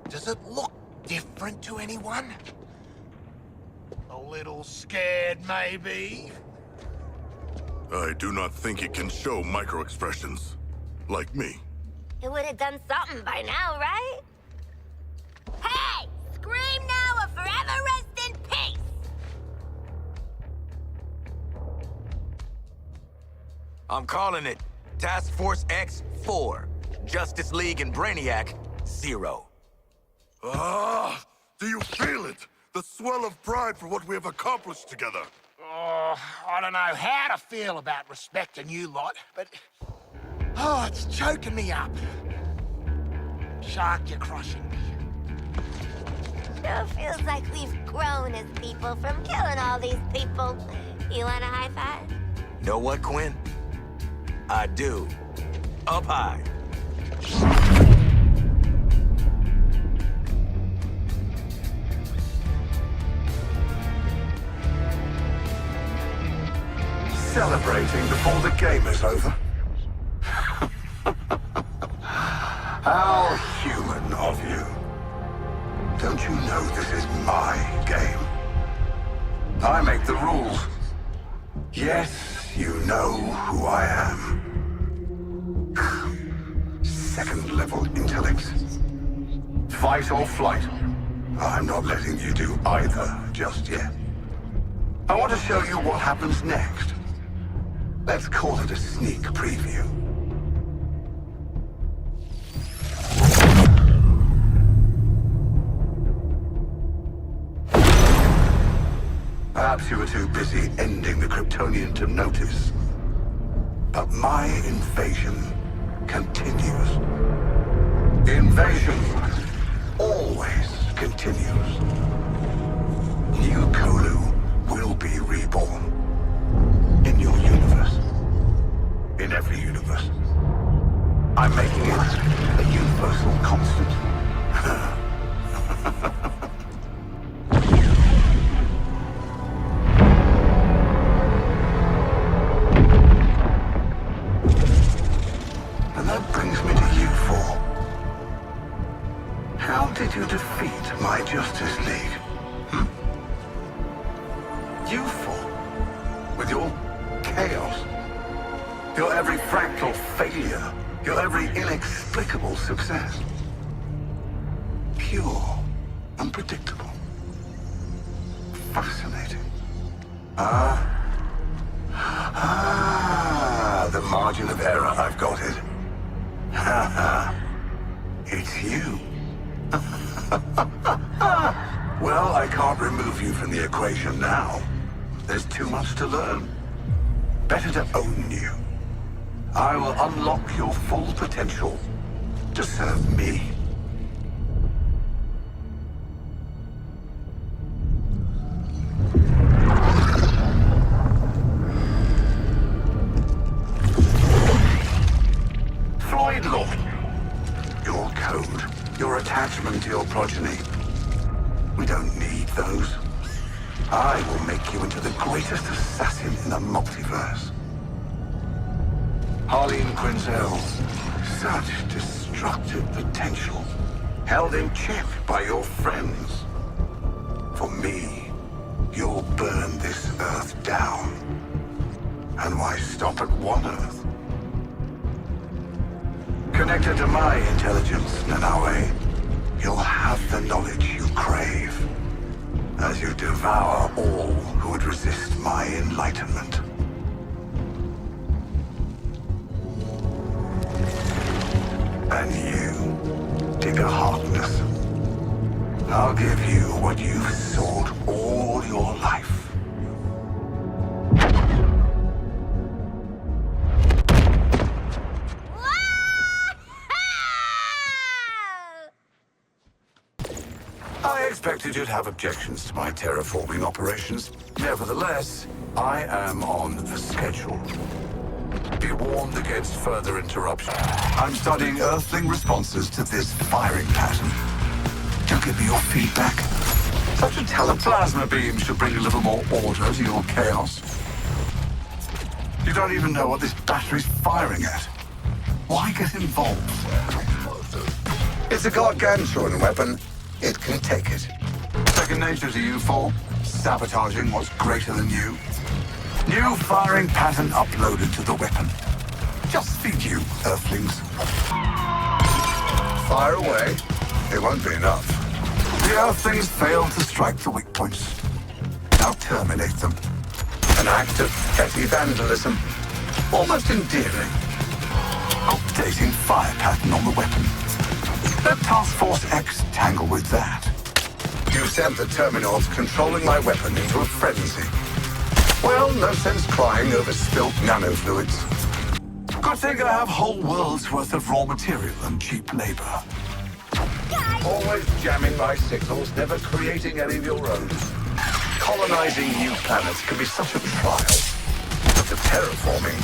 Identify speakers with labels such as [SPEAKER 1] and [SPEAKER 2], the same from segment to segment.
[SPEAKER 1] Does it look different to anyone? A little scared, maybe?
[SPEAKER 2] I do not think it can show micro-expressions. Like me.
[SPEAKER 3] It would have done something by now, right? Hey! Scream now or forever rest in peace!
[SPEAKER 4] I'm calling it Task Force X-4. Justice League and Brainiac, 0.
[SPEAKER 2] Ah! Do you feel it? The swell of pride for what we have accomplished together.
[SPEAKER 1] Oh, I don't know how to feel about respecting you lot, but... Oh, it's choking me up. Shark, you're crushing me.
[SPEAKER 3] Sure feels like we've grown as people from killing all these people. You want a high five?
[SPEAKER 4] Know what, Quinn? I do. Up high.
[SPEAKER 5] Celebrating before the game is over. How human of you. Don't you know this is my game? I make the rules. Yes, you know who I am. Second-level intellect. Fight or flight. I'm not letting you do either just yet. I want to show you what happens next. Let's call it a sneak preview. Perhaps you were too busy ending the Kryptonian to notice. But my invasion continues. The invasion always continues. New Kolu will be reborn. In your universe. In every universe. I'm making it a universal constant. And that brings me to you four. How did you defeat my Justice League? You four, with your chaos, your every fractal failure, your every inexplicable success. Pure, unpredictable, fascinating. The margin of error, I've got it. It's you. Well, I can't remove you from the equation now. There's too much to learn. Better to own you. I will unlock your full potential to serve me. Floyd Law. Your code, your attachment to your progeny. We don't need those. I will make you into the greatest assassin in the multiverse. Harleen Quinzel, such destructive potential, held in check by your friends. For me, you'll burn this Earth down. And why stop at one Earth? Connected to my intelligence, Nanawe, you'll have the knowledge you crave. As you devour all who would resist my enlightenment. And you, Digger Harkness, I'll give you what you've sought all your life. I expected you'd have objections to my terraforming operations. Nevertheless, I am on the schedule. Be warned against further interruption. I'm studying Earthling responses to this firing pattern. Do give me your feedback. Such a teleplasma beam should bring a little more order to your chaos. You don't even know what this battery's firing at. Why get involved? It's a gargantuan weapon. It can take it. Second nature to you, Four. Sabotaging what's greater than you. New firing pattern uploaded to the weapon. Just feed you, Earthlings. Fire away. It won't be enough. The Earthlings failed to strike the weak points. Now terminate them. An act of petty vandalism. Almost endearing. Updating fire pattern on the weapon. Let Task Force X tangle with that. You sent the terminals controlling my weapon into a frenzy. Well, no sense crying over spilt nanofluids. Good thing I have whole world's worth of raw material and cheap labor. Always jamming my signals, never creating any of your own. Colonizing new planets can be such a trial. But the terraforming...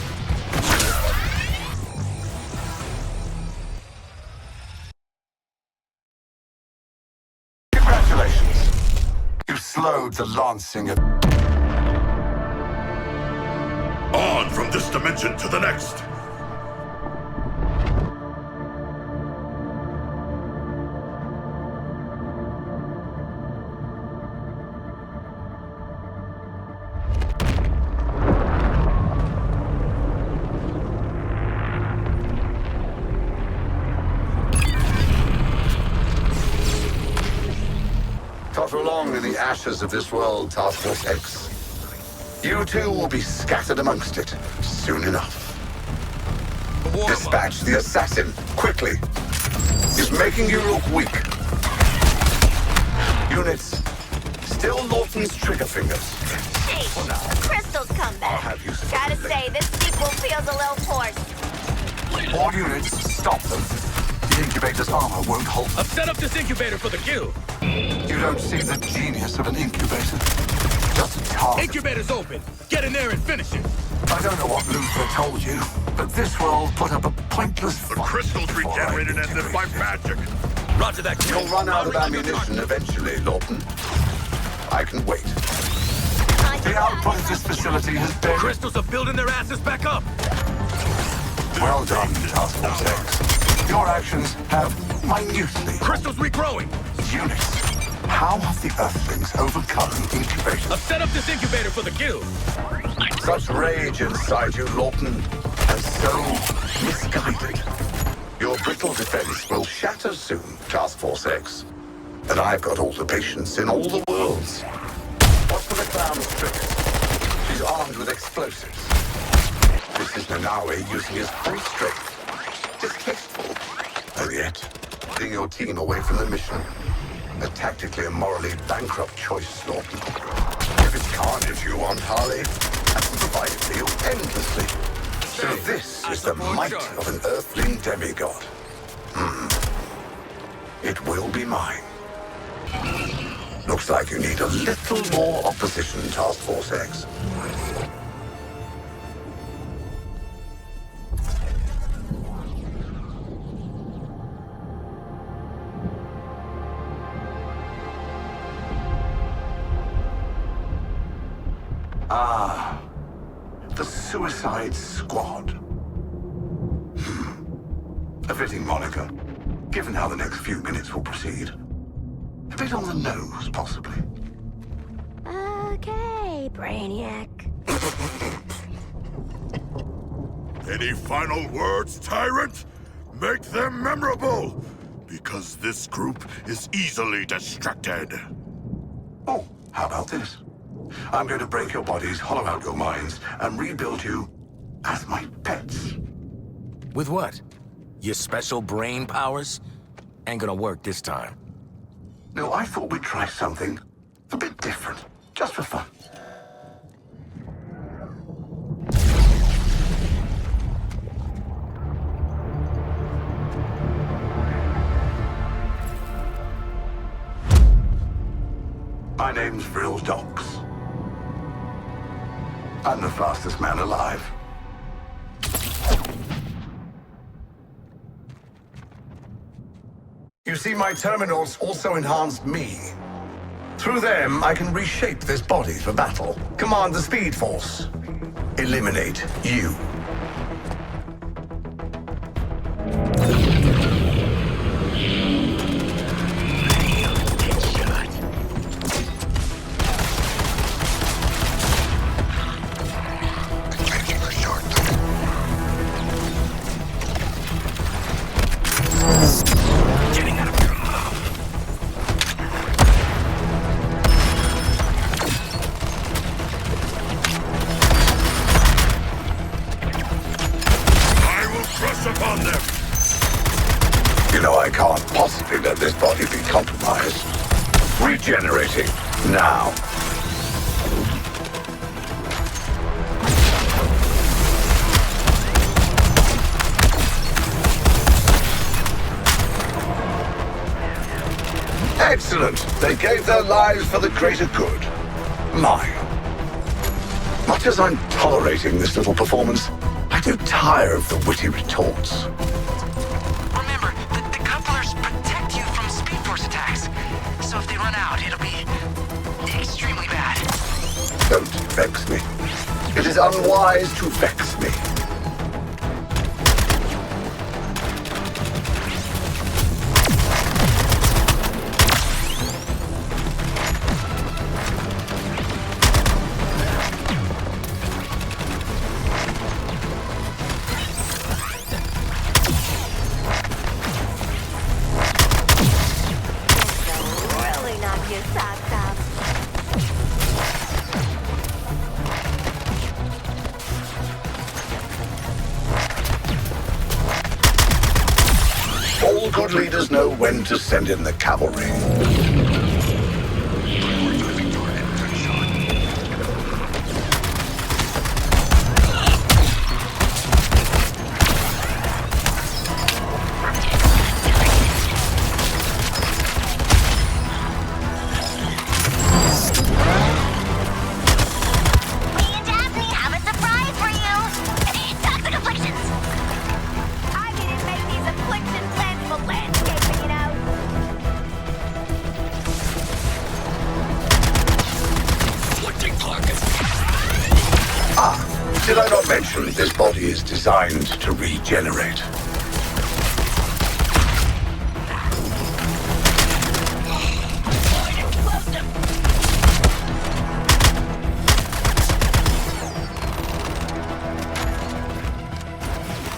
[SPEAKER 5] Congratulations. You slowed the lancing of...
[SPEAKER 2] On from this dimension to the next.
[SPEAKER 5] Totter along in the ashes of this world, Task Force X. You two will be scattered amongst it soon enough. Dispatch the assassin, quickly. He's making you look weak. Units, still Lawton's trigger fingers.
[SPEAKER 3] Sheesh, the crystals come back.
[SPEAKER 5] have you
[SPEAKER 3] Gotta
[SPEAKER 5] seen
[SPEAKER 3] say, this sequel feels a little forced.
[SPEAKER 5] All units, stop them. The incubator's armor won't hold.
[SPEAKER 6] I've set up this incubator for the guild.
[SPEAKER 5] You don't see the genius of an incubator. Just a target.
[SPEAKER 6] Incubator's open. Get in there and finish it.
[SPEAKER 5] I don't know what Luther told you, but this world put up a pointless
[SPEAKER 2] The
[SPEAKER 5] fight
[SPEAKER 2] crystals
[SPEAKER 5] before I
[SPEAKER 2] regenerated as if by
[SPEAKER 5] integrated.
[SPEAKER 2] magic.
[SPEAKER 6] Roger that.
[SPEAKER 5] You'll run out of ammunition eventually, Lawton. I can wait. The output of this facility has been...
[SPEAKER 6] Crystals are building their asses back up.
[SPEAKER 5] Well done, Task Force X. Your actions have minutely...
[SPEAKER 6] Crystals regrowing.
[SPEAKER 5] Units, how have the Earthlings overcome the incubator?
[SPEAKER 6] I've set up this incubator for the guild.
[SPEAKER 5] Such rage inside you, Lawton, and so misguided. Your brittle defense will shatter soon, Task Force X. And I've got all the patience in all the worlds. What's for the clown's trick? She's armed with explosives. This is Nanawe using his full strength. Distasteful. And yet, leading your team away from the mission. A tactically and morally bankrupt choice, Lawton. If it's carnage you want, Harley, I can provide it for you endlessly. So this is the might of an Earthling demigod. It will be mine. Looks like you need a little more opposition, Task Force X. Ah, the Suicide Squad. A fitting moniker, given how the next few minutes will proceed. A bit on the nose, possibly.
[SPEAKER 3] Okay, Brainiac.
[SPEAKER 2] Any final words, Tyrant? Make them memorable! Because this group is easily distracted.
[SPEAKER 5] Oh, how about this? I'm going to break your bodies, hollow out your minds, and rebuild you as my pets.
[SPEAKER 4] With what? Your special brain powers? Ain't gonna work this time.
[SPEAKER 5] No, I thought we'd try something a bit different, just for fun. My name's Vril Dox. I'm the fastest man alive. You see, my terminals also enhanced me. Through them, I can reshape this body for battle. Command the Speed Force. Eliminate you. possibly let this body be compromised. Regenerating now. Excellent. They gave their lives for the greater good. My. Much as I'm tolerating this little performance, I do tire of the witty retorts.
[SPEAKER 7] Remember, the couplers protect you from Speed Force attacks. So if they run out, it'll be extremely bad.
[SPEAKER 5] Don't vex me. It is unwise to vex me.
[SPEAKER 3] Really knock your socks off.
[SPEAKER 5] All good leaders know when to send in the cavalry.
[SPEAKER 3] Me and Daphne have a surprise for you. Toxic afflictions. I didn't make these affliction plans for landscaping, you know.
[SPEAKER 5] Did I not mention this body is designed to regenerate?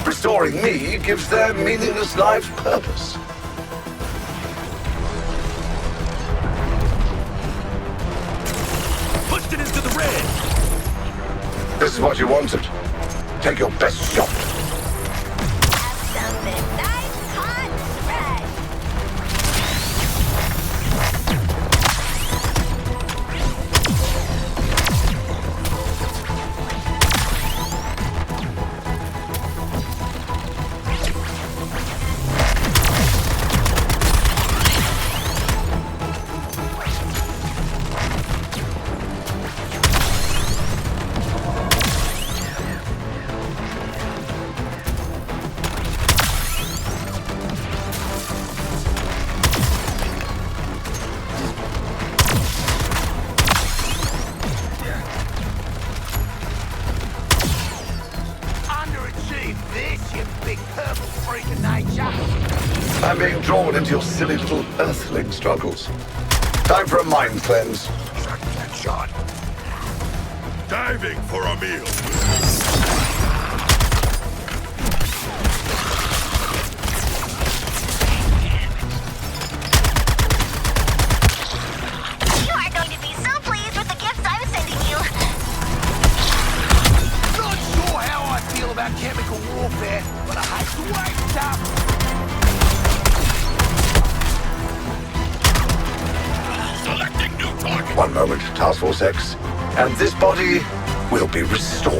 [SPEAKER 5] Restoring me gives their meaningless lives purpose.
[SPEAKER 6] Pushed it into the red.
[SPEAKER 5] This is what you wanted. Take your best shot.
[SPEAKER 3] Have something nice, hot, fresh.
[SPEAKER 1] Underachieve this, you big purple freak of nature.
[SPEAKER 5] I'm being drawn into your silly little earthling struggles. Time for a mind cleanse.
[SPEAKER 2] Shot. Diving for a meal.
[SPEAKER 3] You are going to be so pleased with the gifts I'm sending you.
[SPEAKER 1] Not sure how I feel about chemical warfare, but I hate to waste up.
[SPEAKER 2] Selecting new target.
[SPEAKER 5] One moment, Task Force X, and this body will be restored.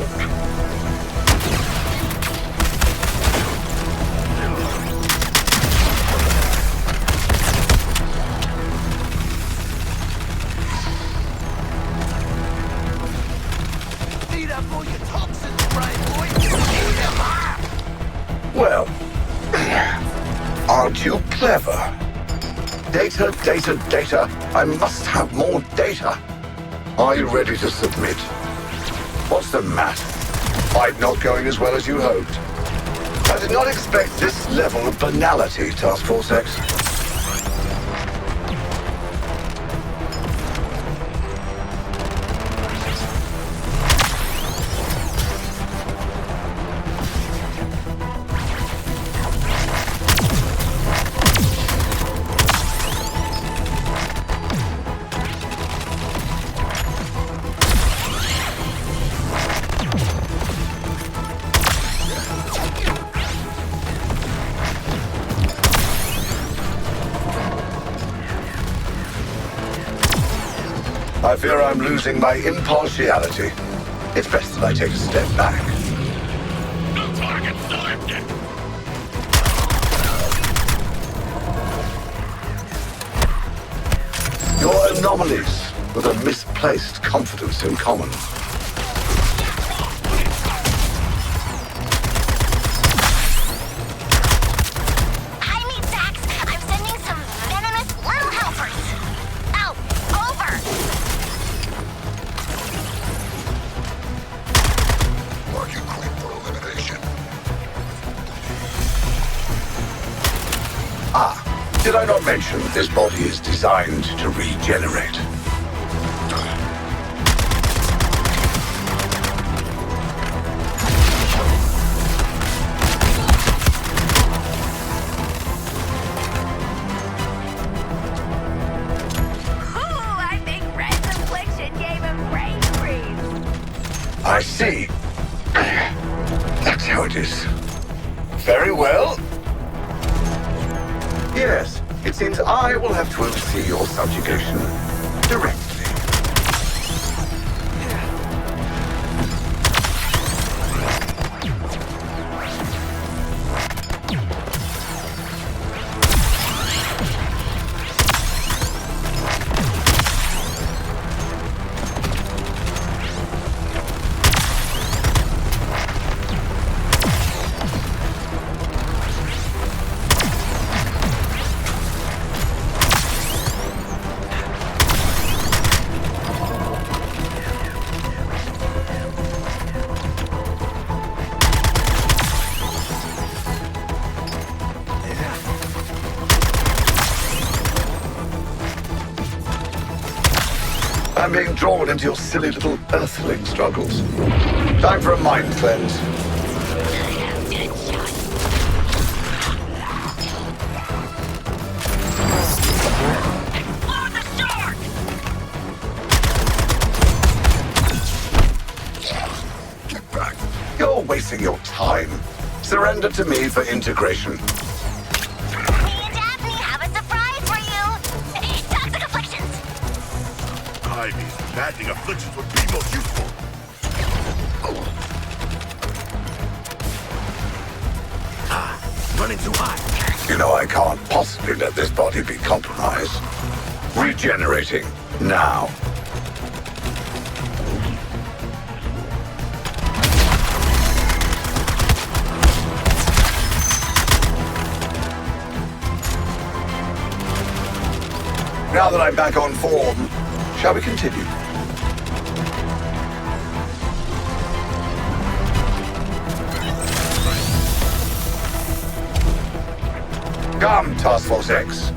[SPEAKER 1] Eat up all your toxins, brain boy. Eat 'em up.
[SPEAKER 5] Well, aren't you clever? Data, data, data. I must have more data. Are you ready to submit? What's the matter? Fight not going as well as you hoped. I did not expect this level of banality, Task Force X. I fear I'm losing my impartiality. It's best that I take a step back.
[SPEAKER 2] No target selected!
[SPEAKER 5] You're anomalies with a misplaced confidence in common.
[SPEAKER 3] I need Dax. I'm sending some venomous little helpers. Out. Over.
[SPEAKER 2] Marking clean for elimination.
[SPEAKER 5] Did I not mention this body is designed to regenerate?
[SPEAKER 3] Ooh, I think Red's affliction gave him brain freeze.
[SPEAKER 5] I see. That's how it is. Very well. Yes, it seems I will have to oversee your subjugation directly. I'm being drawn into your silly little earthling struggles. Time for a mind cleanse.
[SPEAKER 3] Explode the shark!
[SPEAKER 2] Get back!
[SPEAKER 5] You're wasting your time. Surrender to me for integration.
[SPEAKER 3] Me and Daphne have a surprise for you. Toxic afflictions.
[SPEAKER 2] Ivy's maddening afflictions would be most useful.
[SPEAKER 6] Running too hot.
[SPEAKER 5] You know I can't possibly let this body be compromised. Regenerating now. Now that I'm back on form, shall we continue? Come, Task Force X.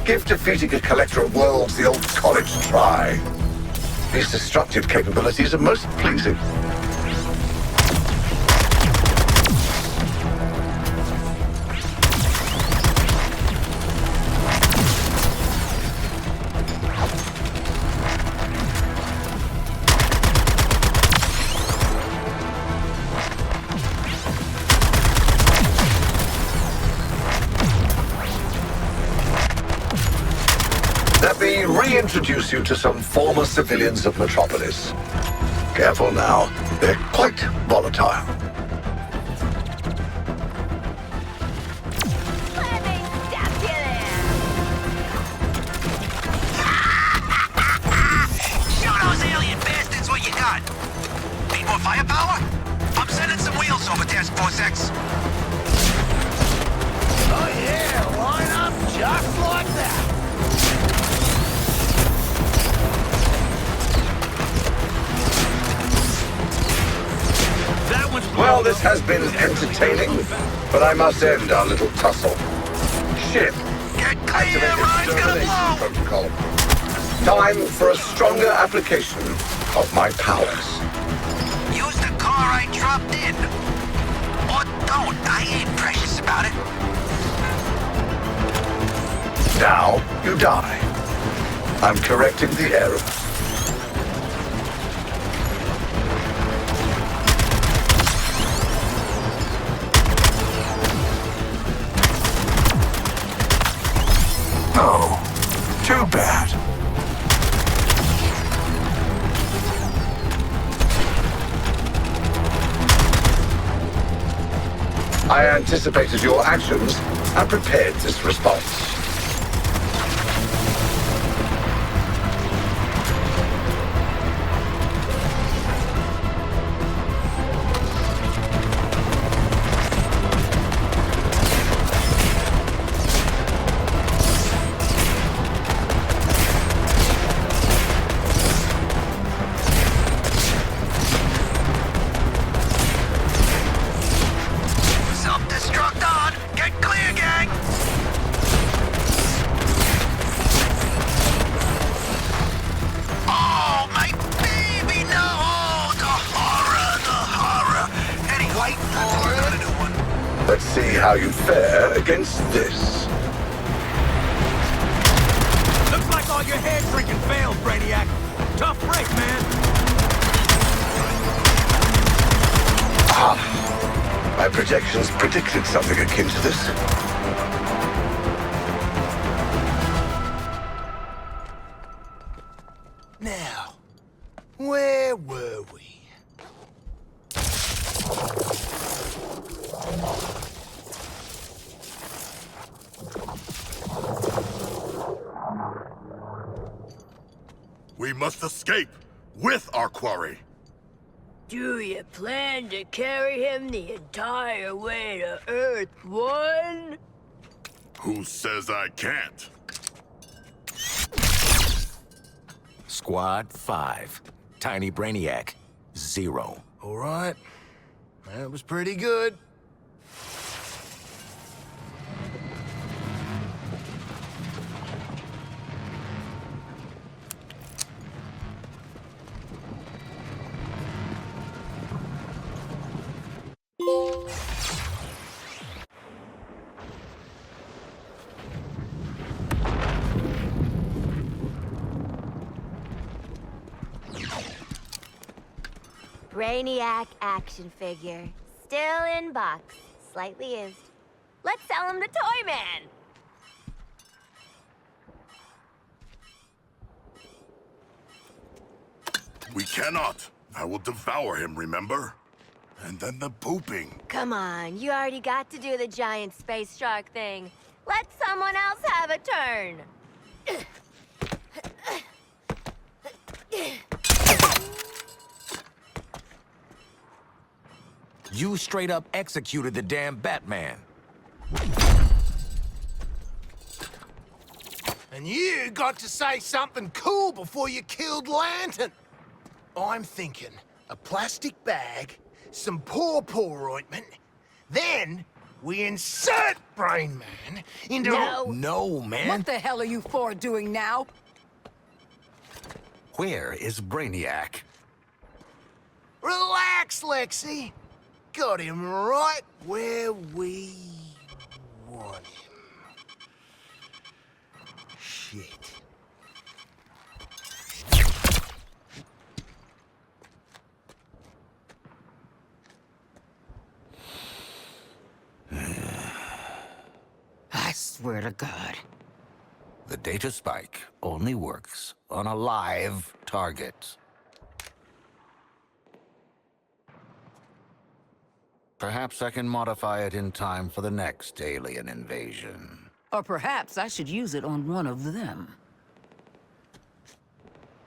[SPEAKER 5] Give defeating a collector of worlds the old college try. These destructive capabilities are most pleasing. Let me reintroduce you to some former civilians of Metropolis. Careful now, they're quite volatile.
[SPEAKER 3] Let me step you there.
[SPEAKER 7] Show those alien bastards what you got. Need more firepower? I'm sending some wheels over, Task Force X.
[SPEAKER 1] Oh yeah, line up just like that.
[SPEAKER 6] That one's
[SPEAKER 5] Well, this has been entertaining, but I must end our little tussle. Ship,
[SPEAKER 7] Get clear,
[SPEAKER 5] activate
[SPEAKER 7] Ryan's gonna
[SPEAKER 5] extermination
[SPEAKER 7] blow!
[SPEAKER 5] protocol. Time for a stronger application of my powers.
[SPEAKER 7] Use the car I dropped in. Or don't, I ain't precious about it.
[SPEAKER 5] Now you die. I'm correcting the error. Oh, too bad. I anticipated your actions and prepared this response.
[SPEAKER 4] Self-destruct on! Get clear, gang! Oh, my baby, no! Oh, the horror! Anyway, I'm gonna do one.
[SPEAKER 5] Let's see how you fare against this.
[SPEAKER 6] Looks like all your head drinking failed, Brainiac. Tough break, man.
[SPEAKER 5] My projections predicted something akin to this.
[SPEAKER 1] Now, where were we?
[SPEAKER 2] We must escape with our quarry.
[SPEAKER 8] Do you plan to carry him the entire way to Earth 1?
[SPEAKER 2] Who says I can't?
[SPEAKER 4] Squad 5. Tiny Brainiac, 0.
[SPEAKER 1] All right. That was pretty good.
[SPEAKER 3] Brainiac action figure. Still in box. Slightly used. Let's sell him to Toy Man!
[SPEAKER 2] We cannot. I will devour him, remember? And then the pooping.
[SPEAKER 3] Come on, you already got to do the giant space shark thing. Let someone else have a turn.
[SPEAKER 4] You straight up executed the damn Batman.
[SPEAKER 1] And you got to say something cool before you killed Lantern. I'm thinking a plastic bag, some paw ointment, then we insert Brain Man into...
[SPEAKER 4] No, man.
[SPEAKER 9] What the hell are you four doing now?
[SPEAKER 5] Where is Brainiac?
[SPEAKER 1] Relax, Lexi. Got him right where we want him. Shit.
[SPEAKER 9] I swear to God.
[SPEAKER 5] The data spike only works on a live target. Perhaps I can modify it in time for the next alien invasion.
[SPEAKER 9] Or perhaps I should use it on one of them.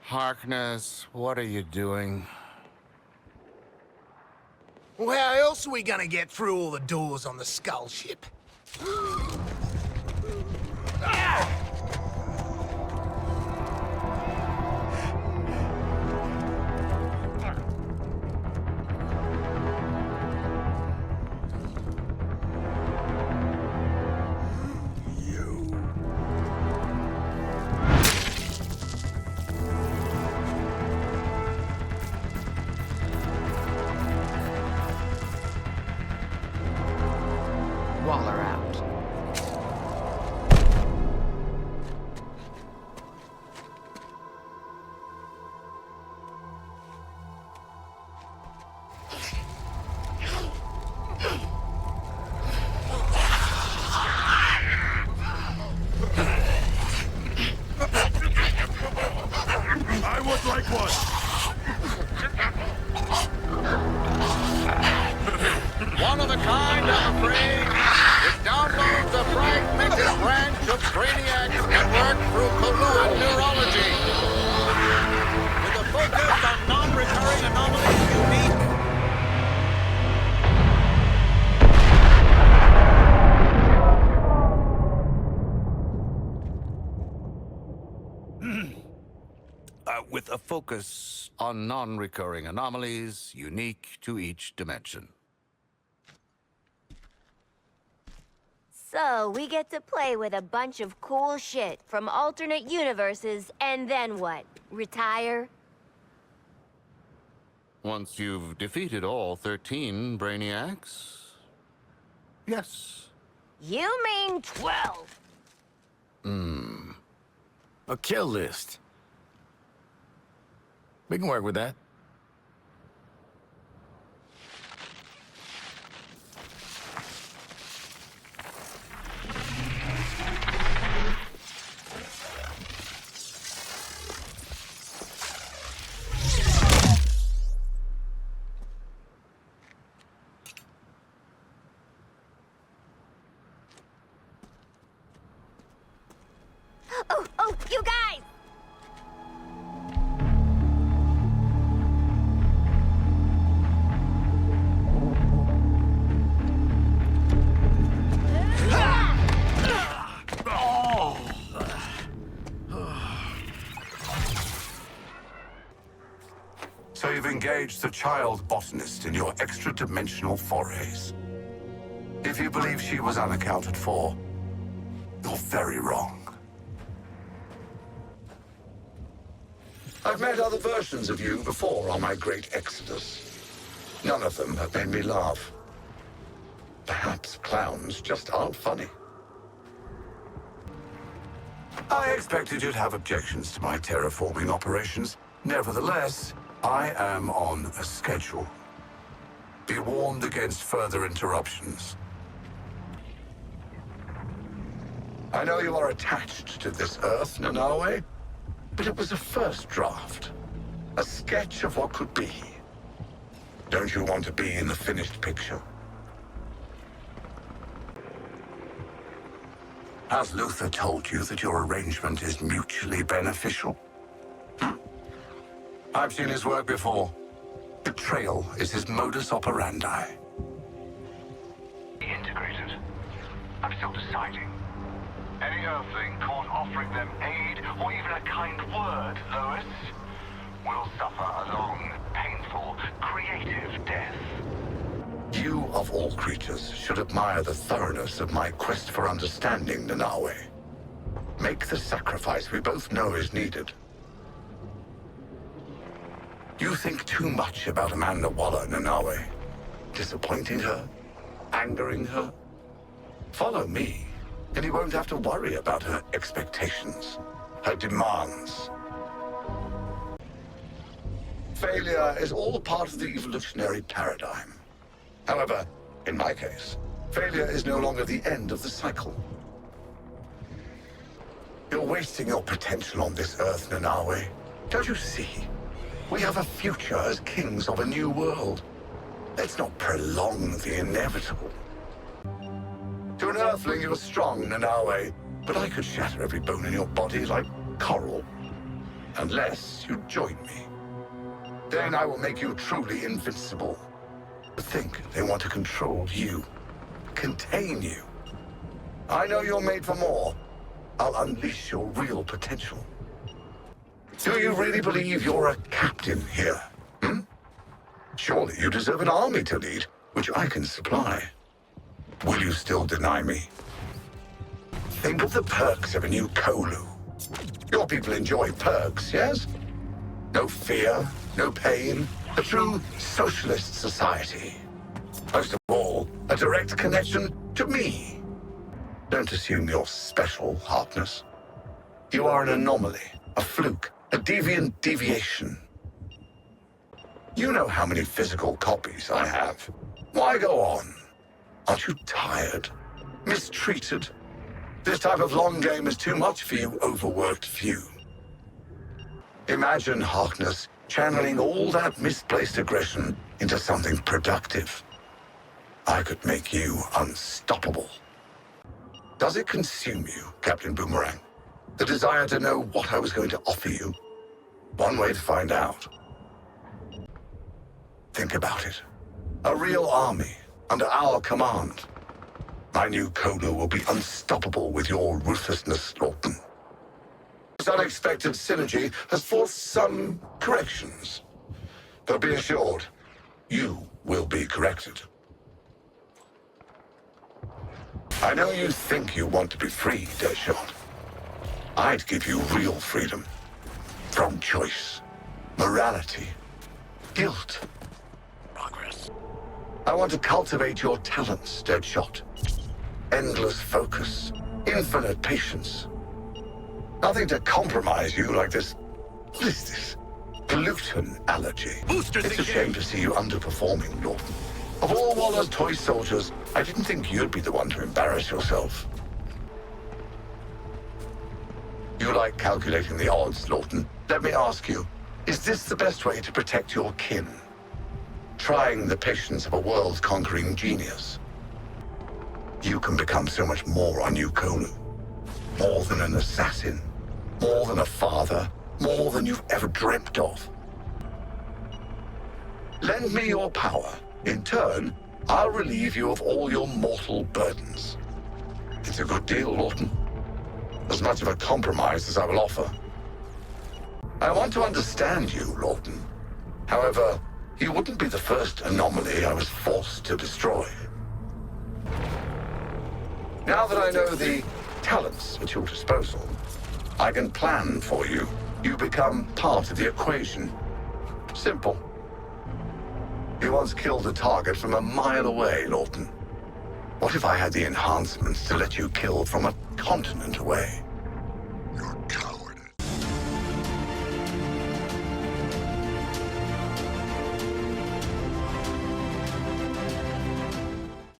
[SPEAKER 5] Harkness, what are you doing?
[SPEAKER 1] Well, how else are we gonna get through all the doors on the Skull ship?
[SPEAKER 9] Waller out.
[SPEAKER 5] with a focus on non-recurring anomalies unique to each dimension.
[SPEAKER 3] So, we get to play with a bunch of cool shit from alternate universes, and then what? Retire?
[SPEAKER 5] Once you've defeated all 13 Brainiacs, yes.
[SPEAKER 3] You mean 12?
[SPEAKER 6] A kill list. We can work with that.
[SPEAKER 3] Oh, you guys!
[SPEAKER 5] So you've engaged the child botanist in your extra-dimensional forays. If you believe she was unaccounted for, you're very wrong. I've met other versions of you before on my great exodus. None of them have made me laugh. Perhaps clowns just aren't funny. I expected you'd have objections to my terraforming operations. Nevertheless, I am on a schedule. Be warned against further interruptions. I know you are attached to this Earth, Nanaue, but it was a first draft. A sketch of what could be. Don't you want to be in the finished picture? Has Luther told you that your arrangement is mutually beneficial? I've seen his work before. Betrayal is his modus operandi.
[SPEAKER 10] Integrated. I'm still deciding. Any Earthling caught offering them aid or even a kind word, Lois, will suffer a long, painful, creative death.
[SPEAKER 5] You, of all creatures, should admire the thoroughness of my quest for understanding, Nanaue. Make the sacrifice we both know is needed. You think too much about Amanda Waller, Nanaue. Disappointing her, angering her. Follow me, and you won't have to worry about her expectations, her demands. Failure is all part of the evolutionary paradigm. However, in my case, failure is no longer the end of the cycle. You're wasting your potential on this Earth, Nanaue. Don't you see? We have a future as kings of a new world. Let's not prolong the inevitable. To an Earthling, you're strong, Nanaue, but I could shatter every bone in your body like coral. Unless you join me. Then I will make you truly invincible. Think they want to control you, contain you. I know you're made for more. I'll unleash your real potential. Do you really believe you're a captain here? Surely you deserve an army to lead, which I can supply. Will you still deny me? Think of the perks of a new Kolu. Your people enjoy perks, yes? No fear, no pain. A true socialist society. Most of all, a direct connection to me. Don't assume you're special, Harkness. You are an anomaly, a fluke, a deviant deviation. You know how many physical copies I have. Why go on? Aren't you tired? Mistreated? This type of long game is too much for you overworked few. Imagine, Harkness, channeling all that misplaced aggression into something productive. I could make you unstoppable. Does it consume you, Captain Boomerang? The desire to know what I was going to offer you? One way to find out. Think about it. A real army, under our command. My new Kolu will be unstoppable with your ruthlessness, Lawton. This unexpected synergy has forced some corrections. But be assured, you will be corrected. I know you think you want to be free, Deadshot. I'd give you real freedom. From choice, morality, guilt.
[SPEAKER 4] Progress.
[SPEAKER 5] I want to cultivate your talents, Deadshot. Endless focus, infinite patience. Nothing to compromise you like this... What is this? Gluten allergy.
[SPEAKER 4] Boosters
[SPEAKER 5] It's a shame to see you underperforming, Norton. Of all Waller's toy soldiers, I didn't think you'd be the one to embarrass yourself. You like calculating the odds, Lawton. Let me ask you, is this the best way to protect your kin? Trying the patience of a world-conquering genius. You can become so much more on Yukonu. More than an assassin. More than a father. More than you've ever dreamt of. Lend me your power. In turn, I'll relieve you of all your mortal burdens. It's a good deal, Lawton. As much of a compromise as I will offer. I want to understand you, Lawton. However, you wouldn't be the first anomaly I was forced to destroy. Now that I know the talents at your disposal, I can plan for you. You become part of the equation. Simple. You once killed a target from a mile away, Lawton. What if I had the enhancements to let you kill from a continent away?